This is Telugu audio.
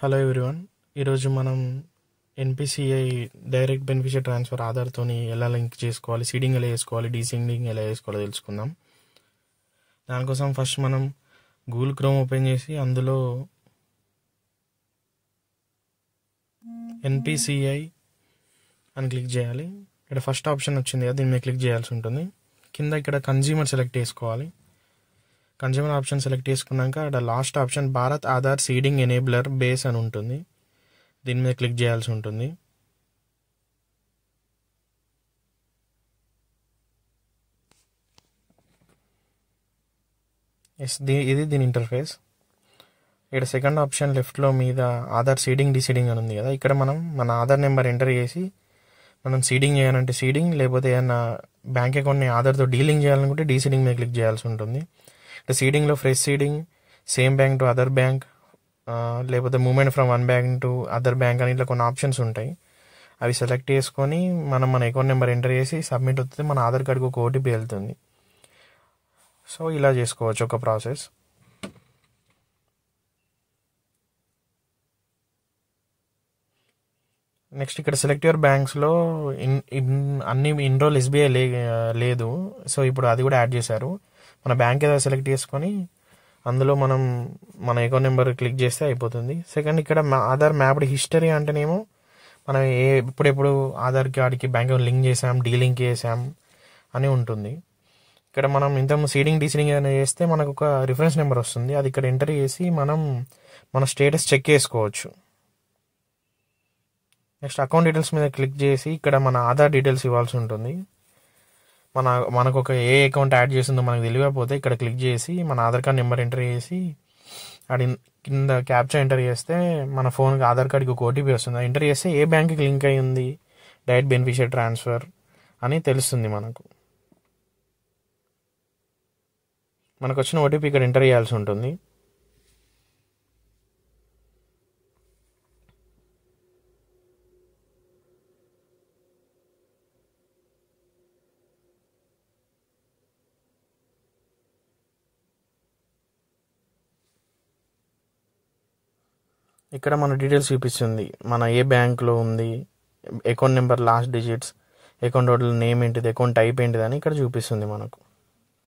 Hello everyone. ఈరోజు మనం ఎన్పిసిఐ డైరెక్ట్ బెనిఫిషియరీ ట్రాన్స్ఫర్ ఆధార్తోని ఎలా లింక్ చేసుకోవాలి, సీడింగ్ ఎలా చేసుకోవాలి, డీసీడింగ్ ఎలా చేసుకోవాలో తెలుసుకుందాం. దానికోసం ఫస్ట్ మనం గూగుల్ క్రోమ్ ఓపెన్ చేసి అందులో ఎన్పిసిఐ అని క్లిక్ చేయాలి. ఇక్కడ ఫస్ట్ ఆప్షన్ వచ్చింది కదా, దీని మీద క్లిక్ చేయాల్సి ఉంటుంది. కింద ఇక్కడ కన్జ్యూమర్ సెలెక్ట్ చేసుకోవాలి. కన్జ్యూమర్ ఆప్షన్ సెలెక్ట్ చేసుకున్నాక అక్కడ last option Bharat Aadhaar seeding enabler base అని ఉంటుంది. దీని మీద క్లిక్ చేయాల్సి ఉంటుంది. ఇది దీని ఇంటర్ఫేస్. ఇక్కడ సెకండ్ ఆప్షన్ లెఫ్ట్లో మీద ఆధార్ సీడింగ్ డీసీడింగ్ అని ఉంది కదా, ఇక్కడ మనం మన ఆధార్ నెంబర్ ఎంటర్ చేసి మనం సీడింగ్ చేయాలంటే సీడింగ్, లేకపోతే ఏదైనా బ్యాంక్ అకౌంట్ని ఆధార్తో డీలింగ్ చేయాలనుకుంటే డీసీడింగ్ మీద క్లిక్ చేయాల్సి ఉంటుంది. ఇక్కడ సీడింగ్లో fresh seeding, same bank to other bank, లేకపోతే movement from one bank to other bank అని ఇట్లా కొన్ని ఆప్షన్స్ ఉంటాయి. అవి సెలెక్ట్ చేసుకొని మనం మన అకౌంట్ నెంబర్ ఎంటర్ చేసి సబ్మిట్ అవుతుంది. మన ఆధార్ కార్డుకి ఒక ఓటీపీ వెళ్తుంది. సో ఇలా చేసుకోవచ్చు ఒక ప్రాసెస్. నెక్స్ట్ ఇక్కడ సెలెక్ట్ యువర్ బ్యాంక్స్లో అన్ని ఇన్రోల్ ఎస్బీఐ లేదు. సో ఇప్పుడు అది కూడా యాడ్ చేశారు. మన బ్యాంక్ ఏదో సెలెక్ట్ చేసుకొని అందులో మనం మన అకౌంట్ నెంబర్ క్లిక్ చేస్తే అయిపోతుంది. సెకండ్ ఇక్కడ ఆధార్ మ్యాప్డ్ హిస్టరీ అంటేనేమో మనం ఎప్పుడెప్పుడు ఆధార్ కార్డ్కి బ్యాంక్ అకౌంట్ లింక్ చేసాం, డీలింక్ చేసాం అని ఉంటుంది. ఇక్కడ మనం ఇంతకు సీడింగ్ డీసీడింగ్ ఏదైనా చేస్తే మనకు ఒక రిఫరెన్స్ నెంబర్ వస్తుంది. అది ఇక్కడ ఎంటర్ చేసి మనం మన స్టేటస్ చెక్ చేసుకోవచ్చు. నెక్స్ట్ అకౌంట్ డీటెయిల్స్ మీద క్లిక్ చేసి ఇక్కడ మన ఆధార్ డీటెయిల్స్ ఇవ్వాల్సి ఉంటుంది. మనకు ఒక ఏ అకౌంట్ యాడ్ చేసిందో మనకు తెలియకపోతే ఇక్కడ క్లిక్ చేసి మన ఆధార్ కార్డ్ నెంబర్ ఎంటర్ చేసి అది కింద క్యాప్చా ఎంటర్ చేస్తే మన ఫోన్కి ఆధార్ కార్డ్కి ఒక ఓటీపీ వస్తుంది. ఎంటర్ చేస్తే ఏ బ్యాంక్కి లింక్ అయి ఉంది, డైరెక్ట్ బెనిఫిషియరీ ట్రాన్స్ఫర్ అని తెలుస్తుంది. మనకు వచ్చిన ఓటీపీ ఇక్కడ ఎంటర్ చేయాల్సి ఉంటుంది. ఇక్కడ మన డీటెయిల్స్ చూపిస్తుంది, మన ఏ బ్యాంక్లో ఉంది, account number last digits, account total name ఏంటిది, అకౌంట్ టైప్ ఏంటిది అని ఇక్కడ చూపిస్తుంది మనకు.